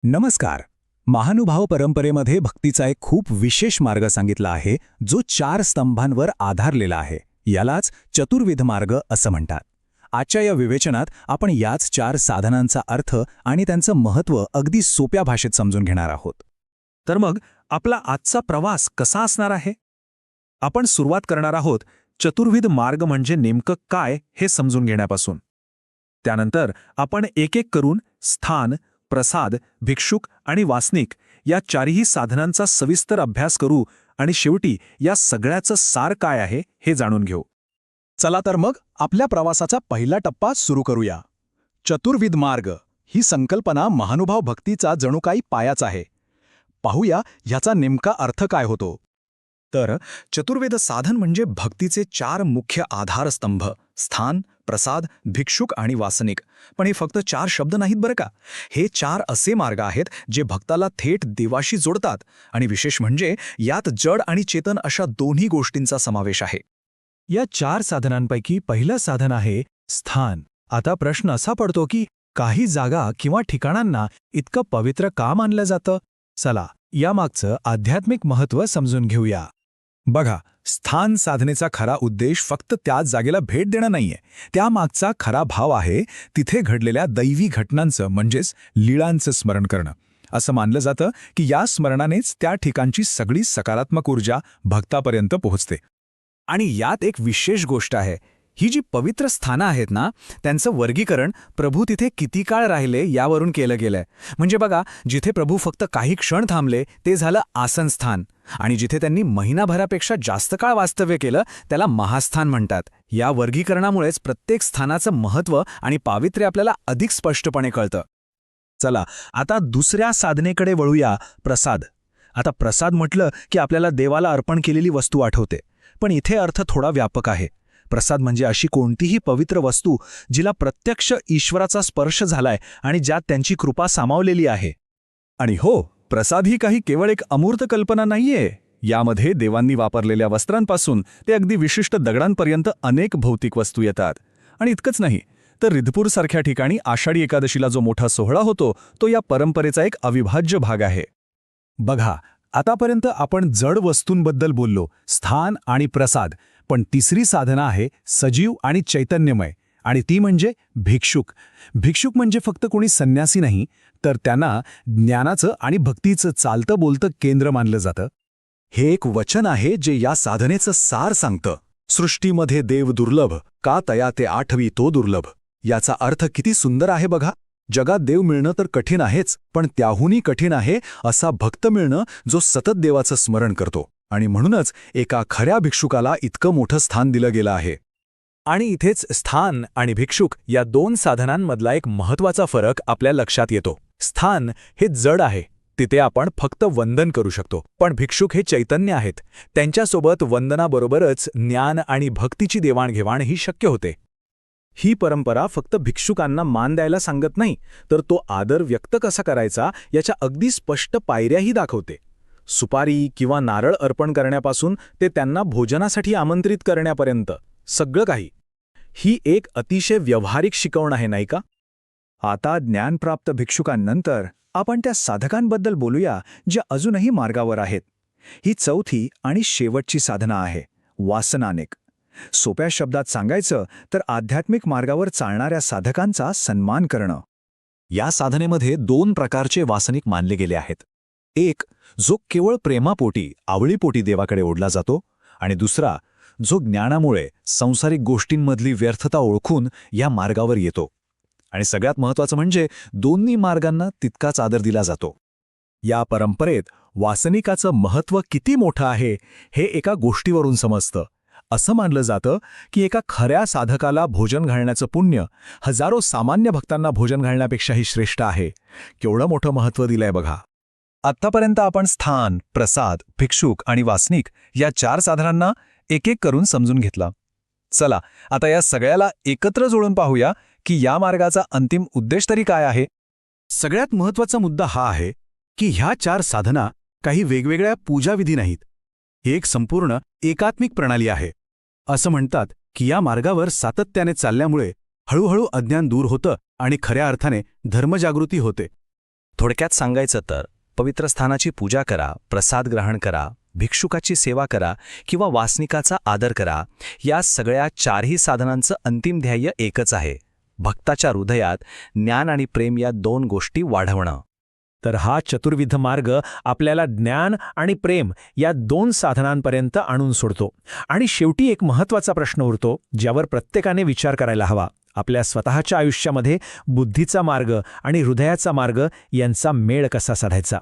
नमस्कार. महानुभाव परंपरेमध्ये भक्तीचा एक खूप विशेष मार्ग सांगितला आहे जो 4 स्तंभांवर आधारलेला आहे. यालाच चतुर्विध मार्ग असं म्हणतात. आजच्या या विवेचनात आपण याच 4 साधनांचा अर्थ आणि त्यांचं महत्त्व अगदी सोप्या भाषेत समजून घेणार आहोत. तर मग आपला आजचा प्रवास कसा असणार आहे? आपण सुरुवात करणार आहोत चतुर्विध मार्ग म्हणजे नेमकं काय हे समजून घेण्यापासून. त्यानंतर आपण एक एक करून स्थान, प्रसाद, भिक्षुक आणि वासनिक या चारही साधनांचा सविस्तर अभ्यास करू आणि शेवटी या सगळ्याचं सार काय आहे हे जाणून घेऊ. चला तर मग आपल्या प्रवासाचा पहिला टप्पा सुरू करूया. चतुर्विध मार्ग ही संकल्पना महानुभाव भक्तीचा जणू काही पायाच आहे. पाहूया ह्याचा नेमका अर्थ काय होतो. तर चतुर्वेद साधन म्हणजे भक्तीचे 4 मुख्य आधारस्तंभ: स्थान, प्रसाद, भिक्षुक आणि वासनिक. पण हे फक्त 4 शब्द नाहीत बरं का. हे 4 असे मार्ग आहेत जे भक्ताला थेट देवाशी जोडतात. आणि विशेष म्हणजे यात जड आणि चेतन अशा दोन्ही गोष्टींचा समावेश आहे. या 4 साधनांपैकी पहिलं साधन आहे स्थान. आता प्रश्न असा पडतो की काही जागा किंवा ठिकाणांना इतकं पवित्र का मानलं जातं? चला यामागचं आध्यात्मिक महत्त्व समजून घेऊया. बघा, स्थान साधनेचा खरा उद्देश फक्त त्याच जागेला भेट देणं नाहीये. त्यामागचा खरा भाव आहे तिथे घडलेल्या दैवी घटनांचं म्हणजेच लीळांचं स्मरण करणं. असं मानलं जातं की या स्मरणानेच त्या ठिकाणची सगळी सकारात्मक ऊर्जा भक्तापर्यंत पोहोचते. आणि यात एक विशेष गोष्ट आहे. ही जी पवित्र स्थानं आहेत ना, त्यांचं वर्गीकरण प्रभू तिथे किती काळ राहिले यावरून केलं गेलंय. म्हणजे बघा, जिथे प्रभू फक्त काही क्षण थांबले ते झालं आसनस्थान, आणि जिथे त्यांनी महिनाभरापेक्षा जास्त काळ वास्तव्य केलं त्याला महास्थान म्हणतात. या वर्गीकरणामुळेच प्रत्येक स्थानाचं महत्त्व आणि पावित्र्य आपल्याला अधिक स्पष्टपणे कळतं. चला आता दुसऱ्या साधनेकडे वळूया, प्रसाद. आता प्रसाद म्हटलं की आपल्याला देवाला अर्पण केलेली वस्तू आठवते. पण इथे अर्थ थोडा व्यापक आहे. प्रसाद म्हणजे अशी कोणतीही पवित्र वस्तू जिला प्रत्यक्ष ईश्वराचा स्पर्श झालाय आणि ज्यात त्यांची कृपा सामावलेली आहे. आणि हो, प्रसाद ही काही केवळ एक अमूर्त कल्पना नाहीये. यामध्ये देवांनी वापरलेल्या वस्त्रांपासून ते अगदी विशिष्ट दगडांपर्यंत अनेक भौतिक वस्तू येतात. आणि इतकंच नाही तर रिधपूरसारख्या ठिकाणी आषाढी एकादशीला जो मोठा सोहळा होतो तो या परंपरेचा एक अविभाज्य भाग आहे. बघा, आतापर्यंत आपण जड वस्तूंबद्दल बोललो, स्थान आणि प्रसाद. पण तिसरी साधना आहे सजीव आणि चैतन्यमय, आणि ती म्हणजे भिक्षुक. भिक्षुक म्हणजे फक्त कोणी संन्यासी नाही, तर त्यांना ज्ञानाचं आणि भक्तीचं चालतं बोलतं केंद्र मानलं जातं. हे एक वचन आहे जे या साधनेचं सार सांगतं. सृष्टीमध्ये देव दुर्लभ, का तया ते आठवी तो दुर्लभ. याचा अर्थ किती सुंदर आहे बघा. जगात देव मिळणं तर कठीण आहेच, पण त्याहूनही कठीण आहे असा भक्त मिळणं जो सतत देवाचं स्मरण करतो. आणि म्हणूनच एका खऱ्या भिक्षुकाला इतकं मोठं स्थान दिलं गेलं आहे. आणि इथेच स्थान आणि भिक्षुक या 2 साधनांमधला एक महत्त्वाचा फरक आपल्या लक्षात येतो. स्थान हे जड आहे, तिथे आपण फक्त वंदन करू शकतो. पण भिक्षुक हे चैतन्य आहेत, त्यांच्यासोबत वंदनाबरोबरच ज्ञान आणि भक्तीची देवाणघेवाण ही शक्य होते. ही परंपरा फक्त भिक्षुकांना मान द्यायला सांगत नाही, तर तो आदर व्यक्त कसा करायचा याच्या अगदी स्पष्ट पायऱ्याही दाखवते. सुपारी किंवा नारळ अर्पण करण्यापासून ते त्यांना भोजनासाठी आमंत्रित करण्यापर्यंत सगळं काही. ही एक अतिशय व्यावहारिक शिकवण आहे, नाही का? आता ज्ञानप्राप्त भिक्षुकांनंतर आपण त्या साधकांबद्दल बोलूया जे अजूनही मार्गावर आहेत. ही चौथी आणि शेवटची साधना आहे वासनानेक. सोप्या शब्दात सांगायचं तर आध्यात्मिक मार्गावर चालणाऱ्या साधकांचा सन्मान करणं. या साधनेमध्ये 2 प्रकारचे वासनिक मानले गेले आहेत. एक जो केवळ प्रेमापोटी, आवळीपोटी देवाकडे ओढला जातो, आणि दुसरा जो ज्ञानामुळे संसारिक गोष्टींमधली व्यर्थता ओळखून या मार्गावर येतो. आणि सगळ्यात महत्त्वाचं म्हणजे दोन्ही मार्गांना तितकाच आदर दिला जातो. या परंपरेत वासनिकाचं महत्त्व किती मोठं आहे हे एका गोष्टीवरून समजतं. असं मानलं जातं की एका खऱ्या साधकाला भोजन घालण्याचं पुण्य हजारो सामान्य भक्तांना भोजन घालण्यापेक्षाही श्रेष्ठ आहे. केवढं मोठं महत्त्व दिलंय बघा. आत्तापर्यंत आपण स्थान, प्रसाद, भिक्षुक आणि वासनिक या 4 साधनांना एक एक करून समजून घेतला. चला आता या सगळ्याला एकत्र जोडून पाहूया की या मार्गाचा अंतिम उद्देश तरी काय आहे. सगळ्यात महत्त्वाचा मुद्दा हा आहे की ह्या 4 साधना काही वेगवेगळ्या पूजाविधी नाहीत. ही एक संपूर्ण एकात्मिक प्रणाली आहे. असं म्हणतात की या मार्गावर सातत्याने चालल्यामुळे हळूहळू अज्ञान दूर होतं आणि खऱ्या अर्थाने धर्मजागृती होते. थोडक्यात सांगायचं तर पवित्र स्थानाची पूजा करा, प्रसाद ग्रहण करा, भिक्षुकाची सेवा करा किंवा वासनिकाचा आदर करा, या सगळ्या चारही साधनांचं अंतिम ध्येय एकच आहे: भक्ताच्या हृदयात ज्ञान आणि प्रेम या दोन गोष्टी वाढवणं. तर हा चतुर्विध मार्ग आपल्याला ज्ञान आणि प्रेम या दोन साधनांपर्यंत आणून सोडतो. आणि शेवटी एक महत्त्वाचा प्रश्न उरतो, ज्यावर प्रत्येकाने विचार करायला हवा. आपल्या स्वतःच्या आयुष्यामध्ये बुद्धीचा मार्ग आणि हृदयाचा मार्ग यांचा मेळ कसा साधायचा.